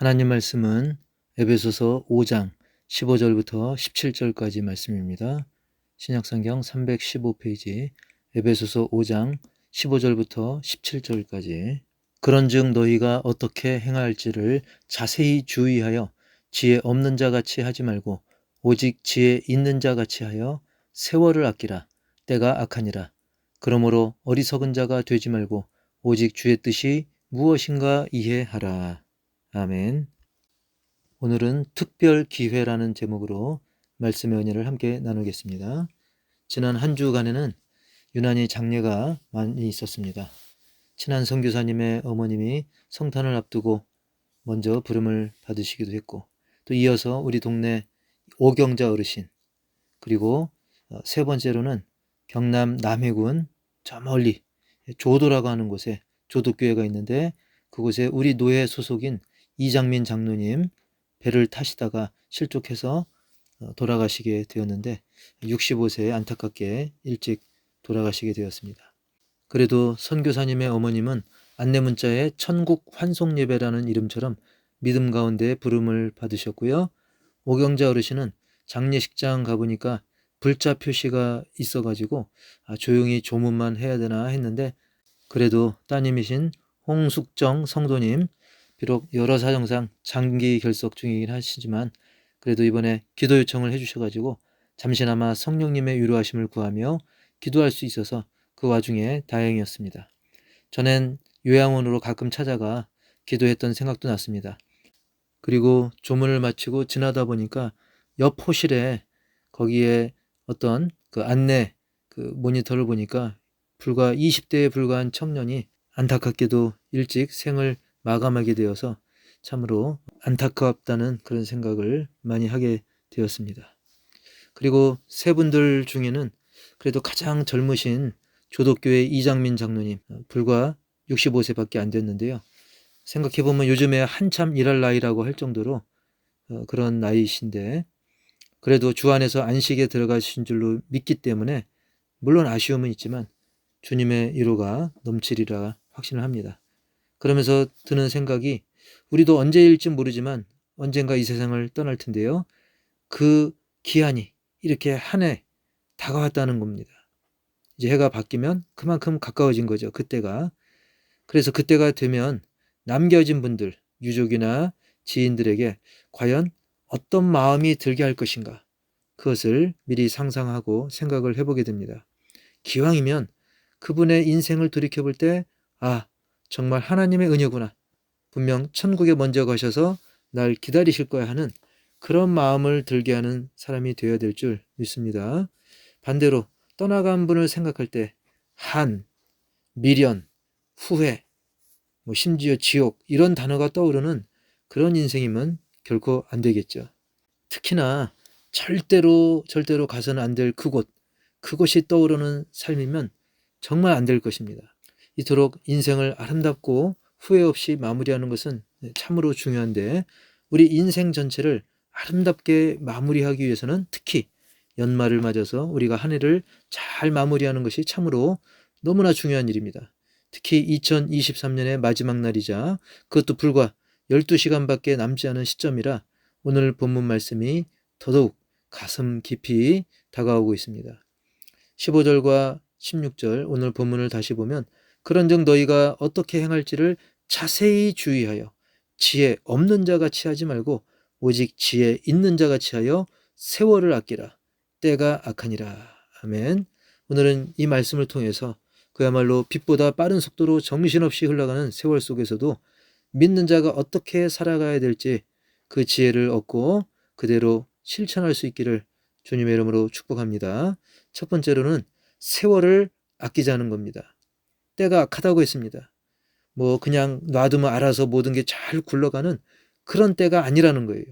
하나님 말씀은 에베소서 5장 15절부터 17절까지 말씀입니다. 신약성경 315페이지 에베소서 5장 15절부터 17절까지. 그런즉 너희가 어떻게 행할지를 자세히 주의하여 지혜 없는 자 같이 하지 말고 오직 지혜 있는 자 같이 하여 세월을 아끼라. 때가 악하니라. 그러므로 어리석은 자가 되지 말고 오직 주의 뜻이 무엇인가 이해하라. 아멘. 오늘은 특별 기회라는 제목으로 말씀의 은혜를 함께 나누겠습니다. 지난 한 주간에는 유난히 장례가 많이 있었습니다. 친한 선교사님의 어머님이 성탄을 앞두고 먼저 부름을 받으시기도 했고, 또 이어서 우리 동네 오경자 어르신, 그리고 세 번째로는 경남 남해군 저 멀리 조도라고 하는 곳에 조도교회가 있는데, 그곳에 우리 노회 소속인 이장민 장로님 배를 타시다가 실족해서 돌아가시게 되었는데 65세에 안타깝게 일찍 돌아가시게 되었습니다. 그래도 선교사님의 어머님은 안내문자에 천국 환송예배라는 이름처럼 믿음 가운데 부름을 받으셨고요. 오경자 어르신은 장례식장 가보니까 불자 표시가 있어가지고 조용히 조문만 해야 되나 했는데, 그래도 따님이신 홍숙정 성도님, 비록 여러 사정상 장기 결석 중이긴 하시지만 그래도 이번에 기도 요청을 해주셔가지고 잠시나마 성령님의 위로하심을 구하며 기도할 수 있어서 그 와중에 다행이었습니다. 전엔 요양원으로 가끔 찾아가 기도했던 생각도 났습니다. 그리고 조문을 마치고 지나다 보니까 옆 호실에 거기에 어떤 그 안내 그 모니터를 보니까 불과 20대에 불과한 청년이 안타깝게도 일찍 생을 마감하게 되어서 참으로 안타깝다는 그런 생각을 많이 하게 되었습니다. 그리고 세 분들 중에는 그래도 가장 젊으신 조덕교회 이장민 장로님, 불과 65세밖에 안 됐는데요. 생각해보면 요즘에 한참 일할 나이라고 할 정도로 그런 나이신데, 그래도 주 안에서 안식에 들어가신 줄로 믿기 때문에 물론 아쉬움은 있지만 주님의 위로가 넘치리라 확신을 합니다. 그러면서 드는 생각이, 우리도 언제일지 모르지만 언젠가 이 세상을 떠날 텐데요. 그 기한이 이렇게 한 해 다가왔다는 겁니다. 이제 해가 바뀌면 그만큼 가까워진 거죠, 그때가. 그래서 그때가 되면 남겨진 분들, 유족이나 지인들에게 과연 어떤 마음이 들게 할 것인가, 그것을 미리 상상하고 생각을 해보게 됩니다. 기왕이면 그분의 인생을 돌이켜볼 때, 아, 정말 하나님의 은혜구나. 분명 천국에 먼저 가셔서 날 기다리실 거야 하는 그런 마음을 들게 하는 사람이 되어야 될 줄 믿습니다. 반대로 떠나간 분을 생각할 때 한, 미련, 후회, 심지어 지옥 이런 단어가 떠오르는 그런 인생이면 결코 안 되겠죠. 특히나 절대로 가서는 안 될 그곳이 떠오르는 삶이면 정말 안 될 것입니다. 이토록 인생을 아름답고 후회 없이 마무리하는 것은 참으로 중요한데, 우리 인생 전체를 아름답게 마무리하기 위해서는 특히 연말을 맞아서 우리가 한 해를 잘 마무리하는 것이 참으로 너무나 중요한 일입니다. 특히 2023년의 마지막 날이자 그것도 불과 12시간밖에 남지 않은 시점이라 오늘 본문 말씀이 더더욱 가슴 깊이 다가오고 있습니다. 15절과 16절 오늘 본문을 다시 보면, 그런즉 너희가 어떻게 행할지를 자세히 주의하여 지혜 없는 자 같이 하지 말고 오직 지혜 있는 자 같이 하여 세월을 아끼라. 때가 악하니라. 아멘. 오늘은 이 말씀을 통해서 그야말로 빛보다 빠른 속도로 정신없이 흘러가는 세월 속에서도 믿는 자가 어떻게 살아가야 될지 그 지혜를 얻고 그대로 실천할 수 있기를 주님의 이름으로 축복합니다. 첫 번째로는 세월을 아끼자는 겁니다. 때가 악하다고 했습니다. 그냥 놔두면 알아서 모든 게 잘 굴러가는 그런 때가 아니라는 거예요.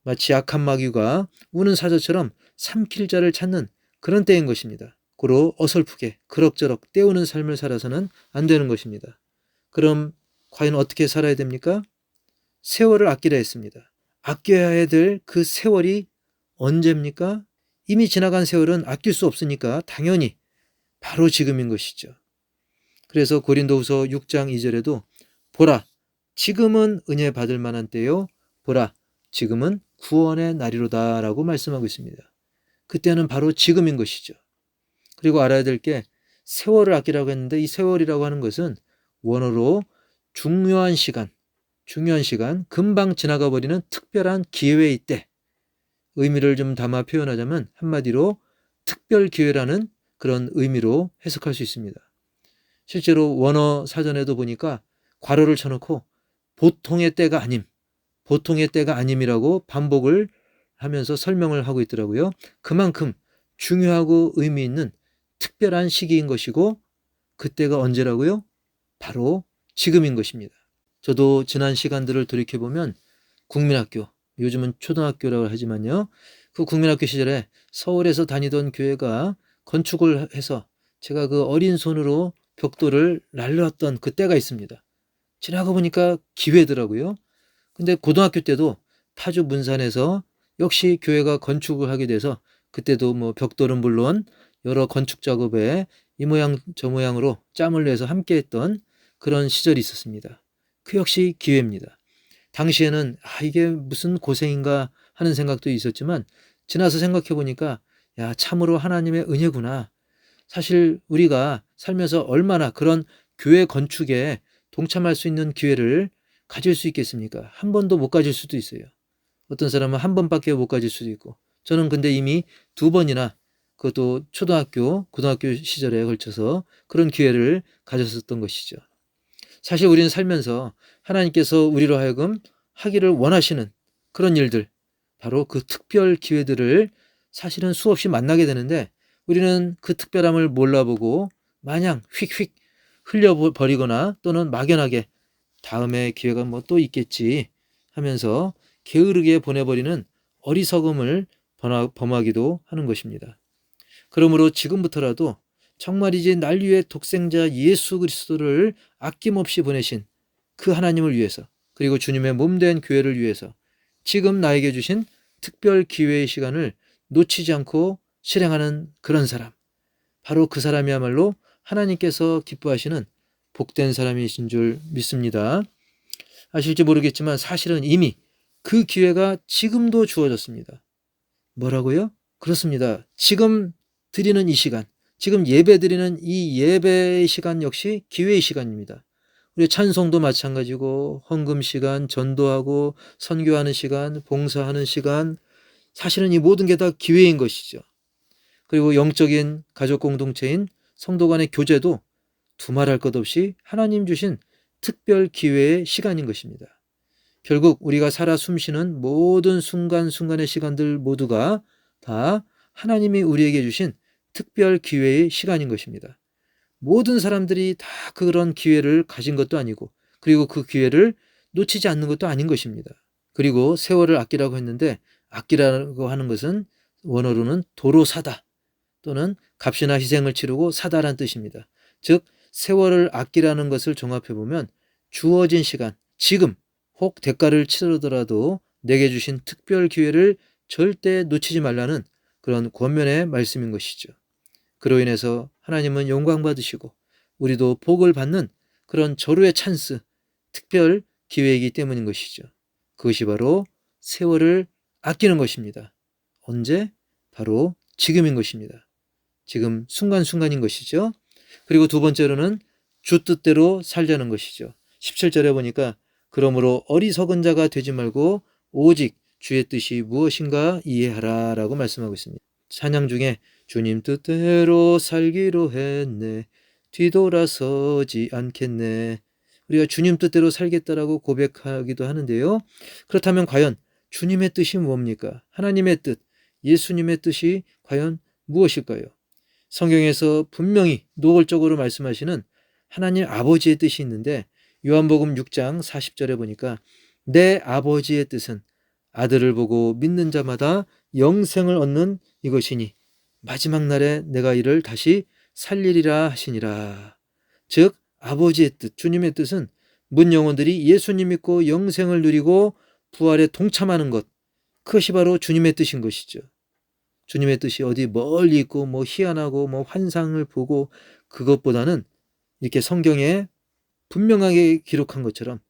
마치 약한 마귀가 우는 사자처럼 삼킬 자를 찾는 그런 때인 것입니다. 고로 어설프게 그럭저럭 때우는 삶을 살아서는 안 되는 것입니다. 그럼 과연 어떻게 살아야 됩니까? 세월을 아끼라 했습니다. 아껴야 될 그 세월이 언제입니까? 이미 지나간 세월은 아낄 수 없으니까 당연히 바로 지금인 것이죠. 그래서 고린도후서 6장 2절에도 보라, 지금은 은혜 받을 만한 때요. 보라, 지금은 구원의 날이로다 라고 말씀하고 있습니다. 그때는 바로 지금인 것이죠. 그리고 알아야 될 게 세월을 아끼라고 했는데 이 세월이라고 하는 것은 원어로 중요한 시간, 금방 지나가 버리는 특별한 기회의 때, 의미를 좀 담아 표현하자면 한마디로 특별 기회라는 그런 의미로 해석할 수 있습니다. 실제로 원어 사전에도 보니까 괄호를 쳐놓고 보통의 때가 아님이라고 반복을 하면서 설명을 하고 있더라고요. 그만큼 중요하고 의미 있는 특별한 시기인 것이고, 그때가 언제라고요? 바로 지금인 것입니다. 저도 지난 시간들을 돌이켜보면 국민학교, 요즘은 초등학교라고 하지만요, 그 국민학교 시절에 서울에서 다니던 교회가 건축을 해서 제가 그 어린 손으로 벽돌을 날렸던 그때가 있습니다. 지나가 보니까 기회더라고요. 근데 고등학교 때도 파주 문산에서 역시 교회가 건축을 하게 돼서 그때도 뭐 벽돌은 물론 여러 건축 작업에 이 모양 저 모양으로 짬을 내서 함께 했던 그런 시절이 있었습니다. 그 역시 기회입니다. 당시에는 이게 무슨 고생인가 하는 생각도 있었지만 지나서 생각해 보니까 야, 참으로 하나님의 은혜구나. 사실 우리가 살면서 얼마나 그런 교회 건축에 동참할 수 있는 기회를 가질 수 있겠습니까? 한 번도 못 가질 수도 있어요. 어떤 사람은 한 번밖에 못 가질 수도 있고, 저는 근데 이미 2번이나, 그것도 초등학교, 고등학교 시절에 걸쳐서 그런 기회를 가졌었던 것이죠. 사실 우리는 살면서 하나님께서 우리로 하여금 하기를 원하시는 그런 일들, 바로 그 특별 기회들을 사실은 수없이 만나게 되는데, 우리는 그 특별함을 몰라보고 마냥 휙휙 흘려버리거나 또는 막연하게 다음에 기회가 뭐 또 있겠지 하면서 게으르게 보내버리는 어리석음을 범하기도 하는 것입니다. 그러므로 지금부터라도 정말이지 난리의 독생자 예수 그리스도를 아낌없이 보내신 그 하나님을 위해서, 그리고 주님의 몸된 교회를 위해서 지금 나에게 주신 특별 기회의 시간을 놓치지 않고 실행하는 그런 사람, 바로 그 사람이야말로 하나님께서 기뻐하시는 복된 사람이신 줄 믿습니다. 아실지 모르겠지만 사실은 이미 그 기회가 지금도 주어졌습니다. 뭐라고요? 그렇습니다. 지금 드리는 이 시간, 지금 예배 드리는 이 예배의 시간 역시 기회의 시간입니다. 우리 찬송도 마찬가지고, 헌금 시간, 전도하고 선교하는 시간, 봉사하는 시간, 사실은 이 모든 게 다 기회인 것이죠. 그리고 영적인 가족 공동체인 성도 간의 교제도 두말할 것 없이 하나님 주신 특별 기회의 시간인 것입니다. 결국 우리가 살아 숨쉬는 모든 순간순간의 시간들 모두가 다 하나님이 우리에게 주신 특별 기회의 시간인 것입니다. 모든 사람들이 다 그런 기회를 가진 것도 아니고, 그리고 그 기회를 놓치지 않는 것도 아닌 것입니다. 그리고 세월을 아끼라고 했는데, 아끼라고 하는 것은 원어로는 도로 사다 또는 값이나 희생을 치르고 사다라는 뜻입니다. 즉 세월을 아끼라는 것을 종합해보면 주어진 시간, 지금 혹 대가를 치르더라도 내게 주신 특별 기회를 절대 놓치지 말라는 그런 권면의 말씀인 것이죠. 그로 인해서 하나님은 영광 받으시고 우리도 복을 받는 그런 절호의 찬스, 특별 기회이기 때문인 것이죠. 그것이 바로 세월을 아끼는 것입니다. 언제? 바로 지금인 것입니다. 지금 순간순간인 것이죠. 그리고 두 번째로는 주 뜻대로 살자는 것이죠. 17절에 보니까 그러므로 어리석은 자가 되지 말고 오직 주의 뜻이 무엇인가 이해하라 라고 말씀하고 있습니다. 찬양 중에 주님 뜻대로 살기로 했네, 뒤돌아서지 않겠네, 우리가 주님 뜻대로 살겠다라고 고백하기도 하는데요. 그렇다면 과연 주님의 뜻이 뭡니까? 하나님의 뜻, 예수님의 뜻이 과연 무엇일까요? 성경에서 분명히 노골적으로 말씀하시는 하나님 아버지의 뜻이 있는데, 요한복음 6장 40절에 보니까 내 아버지의 뜻은 아들을 보고 믿는 자마다 영생을 얻는 이것이니 마지막 날에 내가 이를 다시 살리리라 하시니라. 즉 아버지의 뜻, 주님의 뜻은 문 영혼들이 예수님 믿고 영생을 누리고 부활에 동참하는 것, 그것이 바로 주님의 뜻인 것이죠. 주님의 뜻이 어디 멀리 있고 뭐 희한하고 뭐 환상을 보고, 그것보다는 이렇게 성경에 분명하게 기록한 것처럼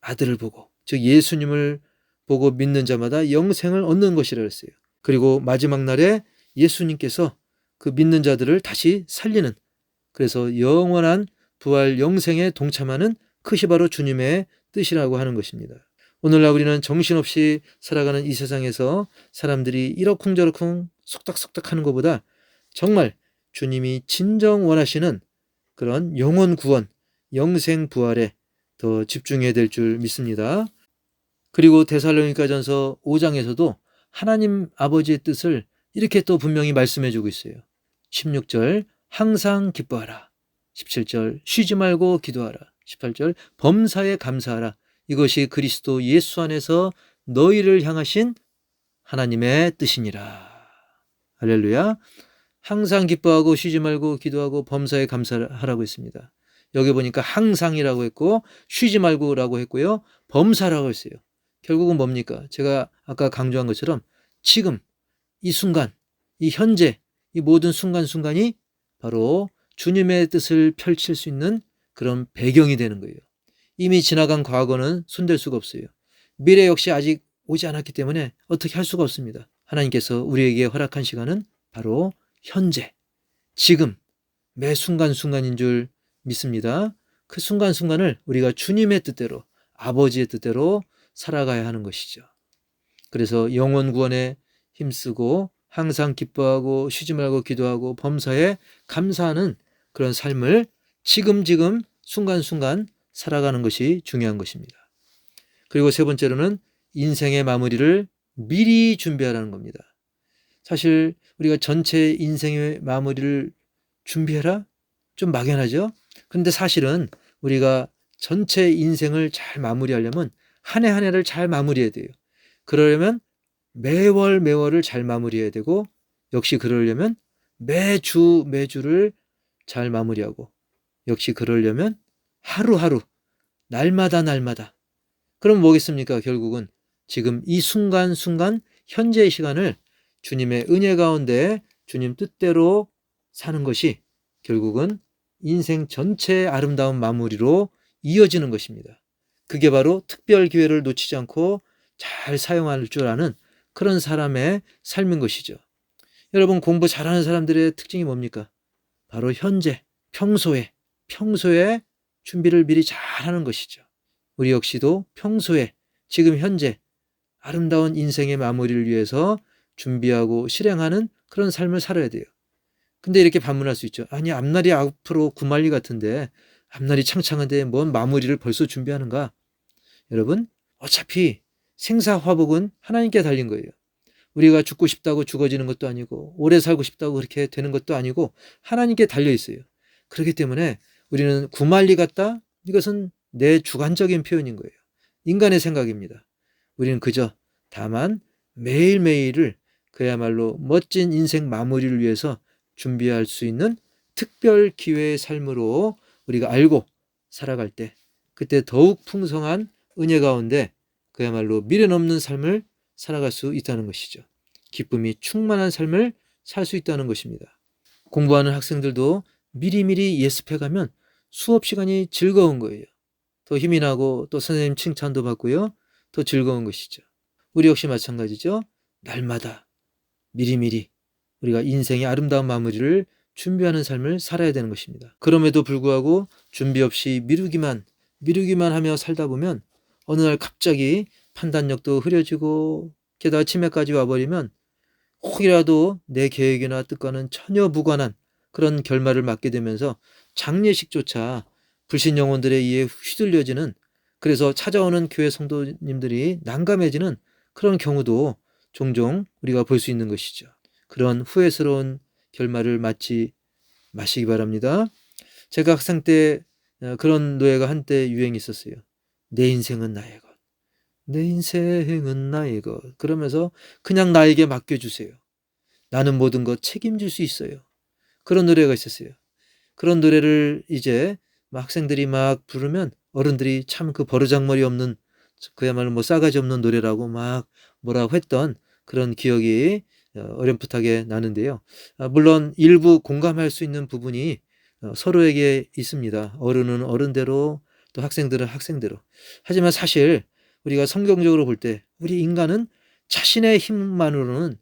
아들을 보고, 즉 예수님을 보고 믿는 자마다 영생을 얻는 것이라 했어요. 그리고 마지막 날에 예수님께서 그 믿는 자들을 다시 살리는, 그래서 영원한 부활 영생에 동참하는 그것이 바로 주님의 뜻이라고 하는 것입니다. 오늘날 우리는 정신없이 살아가는 이 세상에서 사람들이 이러쿵저러쿵 속닥속닥 하는 것보다 정말 주님이 진정 원하시는 그런 영혼 구원, 영생 부활에 더 집중해야 될 줄 믿습니다. 그리고 데살로니가전서 5장에서도 하나님 아버지의 뜻을 이렇게 또 분명히 말씀해 주고 있어요. 16절 항상 기뻐하라. 17절 쉬지 말고 기도하라. 18절 범사에 감사하라. 이것이 그리스도 예수 안에서 너희를 향하신 하나님의 뜻이니라. 할렐루야. 항상 기뻐하고 쉬지 말고 기도하고 범사에 감사하라고 했습니다. 여기 보니까 항상이라고 했고 쉬지 말고라고 했고요. 범사라고 했어요. 결국은 뭡니까? 제가 아까 강조한 것처럼 지금 이 순간, 이 현재, 이 모든 순간순간이 바로 주님의 뜻을 펼칠 수 있는 그런 배경이 되는 거예요. 이미 지나간 과거는 손댈 수가 없어요. 미래 역시 아직 오지 않았기 때문에 어떻게 할 수가 없습니다. 하나님께서 우리에게 허락한 시간은 바로 현재, 지금, 매 순간순간인 줄 믿습니다. 그 순간순간을 우리가 주님의 뜻대로, 아버지의 뜻대로 살아가야 하는 것이죠. 그래서 영혼 구원에 힘쓰고 항상 기뻐하고 쉬지 말고 기도하고 범사에 감사하는 그런 삶을 지금 순간순간 살아가는 것이 중요한 것입니다. 그리고 세 번째로는 인생의 마무리를 미리 준비하라는 겁니다. 사실 우리가 전체 인생의 마무리를 준비해라? 좀 막연하죠? 그런데 사실은 우리가 전체 인생을 잘 마무리하려면 한 해 한 해를 잘 마무리해야 돼요. 그러려면 매월을 잘 마무리해야 되고, 역시 그러려면 매주를 잘 마무리하고, 역시 그러려면 하루하루, 날마다 그럼 뭐겠습니까? 결국은 지금 이 순간순간 현재의 시간을 주님의 은혜 가운데 주님 뜻대로 사는 것이 결국은 인생 전체의 아름다운 마무리로 이어지는 것입니다. 그게 바로 특별 기회를 놓치지 않고 잘 사용할 줄 아는 그런 사람의 삶인 것이죠. 여러분, 공부 잘하는 사람들의 특징이 뭡니까? 바로 현재, 평소에 준비를 미리 잘하는 것이죠. 우리 역시도 평소에 지금 현재 아름다운 인생의 마무리를 위해서 준비하고 실행하는 그런 삶을 살아야 돼요. 근데 이렇게 반문할 수 있죠. 아니, 앞날이 앞으로 구말리 같은데, 앞날이 창창한데 뭔 마무리를 벌써 준비하는가? 여러분, 어차피 생사화복은 하나님께 달린 거예요. 우리가 죽고 싶다고 죽어지는 것도 아니고, 오래 살고 싶다고 그렇게 되는 것도 아니고, 하나님께 달려 있어요. 그렇기 때문에 우리는 구말리 같다? 이것은 내 주관적인 표현인 거예요. 인간의 생각입니다. 우리는 그저 다만 매일매일을 그야말로 멋진 인생 마무리를 위해서 준비할 수 있는 특별 기회의 삶으로 우리가 알고 살아갈 때, 그때 더욱 풍성한 은혜 가운데 그야말로 미련 없는 삶을 살아갈 수 있다는 것이죠. 기쁨이 충만한 삶을 살 수 있다는 것입니다. 공부하는 학생들도 미리미리 예습해가면 수업 시간이 즐거운 거예요. 더 힘이 나고 또 선생님 칭찬도 받고요. 더 즐거운 것이죠. 우리 역시 마찬가지죠. 날마다 미리미리 우리가 인생의 아름다운 마무리를 준비하는 삶을 살아야 되는 것입니다. 그럼에도 불구하고 준비 없이 미루기만 하며 살다 보면 어느 날 갑자기 판단력도 흐려지고 게다가 치매까지 와버리면 혹이라도 내 계획이나 뜻과는 전혀 무관한 그런 결말을 맞게 되면서 장례식조차 불신 영혼들에 의해 휘둘려지는, 그래서 찾아오는 교회 성도님들이 난감해지는 그런 경우도 종종 우리가 볼 수 있는 것이죠. 그런 후회스러운 결말을 맞지 마시기 바랍니다. 제가 학생 때 그런 노래가 한때 유행이 있었어요. 내 인생은 나의 것. 내 인생은 나의 것. 그러면서 그냥 나에게 맡겨주세요. 나는 모든 것 책임질 수 있어요. 그런 노래가 있었어요. 그런 노래를 이제 학생들이 막 부르면 어른들이 참 그 버르장머리 없는, 그야말로 뭐 싸가지 없는 노래라고 막 뭐라고 했던 그런 기억이 어렴풋하게 나는데요. 물론 일부 공감할 수 있는 부분이 서로에게 있습니다. 어른은 어른대로 또 학생들은 학생대로. 하지만 사실 우리가 성경적으로 볼 때 우리 인간은 자신의 힘만으로는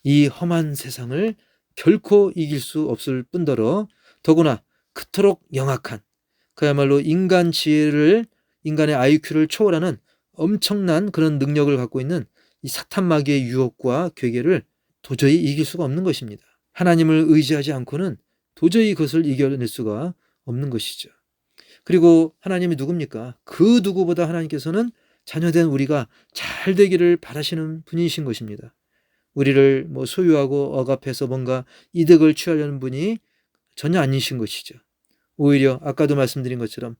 이 험한 세상을 결코 이길 수 없을 뿐더러 더구나 그토록 영악한 그야말로 인간 지혜를 인간의 IQ를 초월하는 엄청난 그런 능력을 갖고 있는 이 사탄 마귀의 유혹과 괴계를 도저히 이길 수가 없는 것입니다. 하나님을 의지하지 않고는 도저히 그것을 이겨낼 수가 없는 것이죠. 그리고 하나님이 누굽니까? 그 누구보다 하나님께서는 자녀된 우리가 잘 되기를 바라시는 분이신 것입니다. 우리를 소유하고 억압해서 뭔가 이득을 취하려는 분이 전혀 아니신 것이죠. 오히려 아까도 말씀드린 것처럼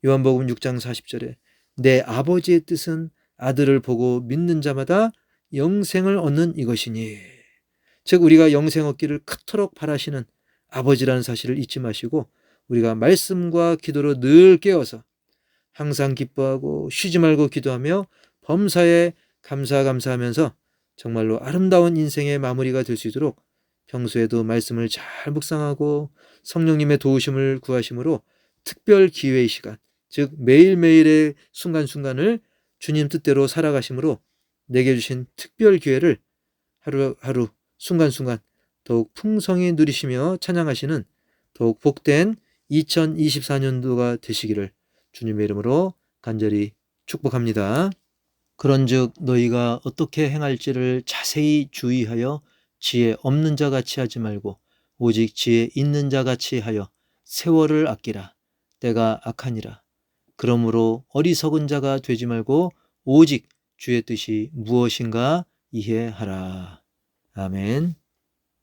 요한복음 6장 40절에 내 아버지의 뜻은 아들을 보고 믿는 자마다 영생을 얻는 이것이니, 즉 우리가 영생 얻기를 그토록 바라시는 아버지라는 사실을 잊지 마시고 우리가 말씀과 기도로 늘 깨어서 항상 기뻐하고 쉬지 말고 기도하며 범사에 감사하면서 정말로 아름다운 인생의 마무리가 될 수 있도록 평소에도 말씀을 잘 묵상하고 성령님의 도우심을 구하심으로 특별 기회의 시간, 즉 매일매일의 순간순간을 주님 뜻대로 살아가심으로 내게 주신 특별 기회를 하루하루 순간순간 더욱 풍성히 누리시며 찬양하시는 더욱 복된 2024년도가 되시기를 주님의 이름으로 간절히 축복합니다. 그런즉 너희가 어떻게 행할지를 자세히 주의하여 지혜 없는 자 같이 하지 말고 오직 지혜 있는 자 같이 하여 세월을 아끼라. 때가 악하니라. 그러므로 어리석은 자가 되지 말고 오직 주의 뜻이 무엇인가 이해하라. 아멘.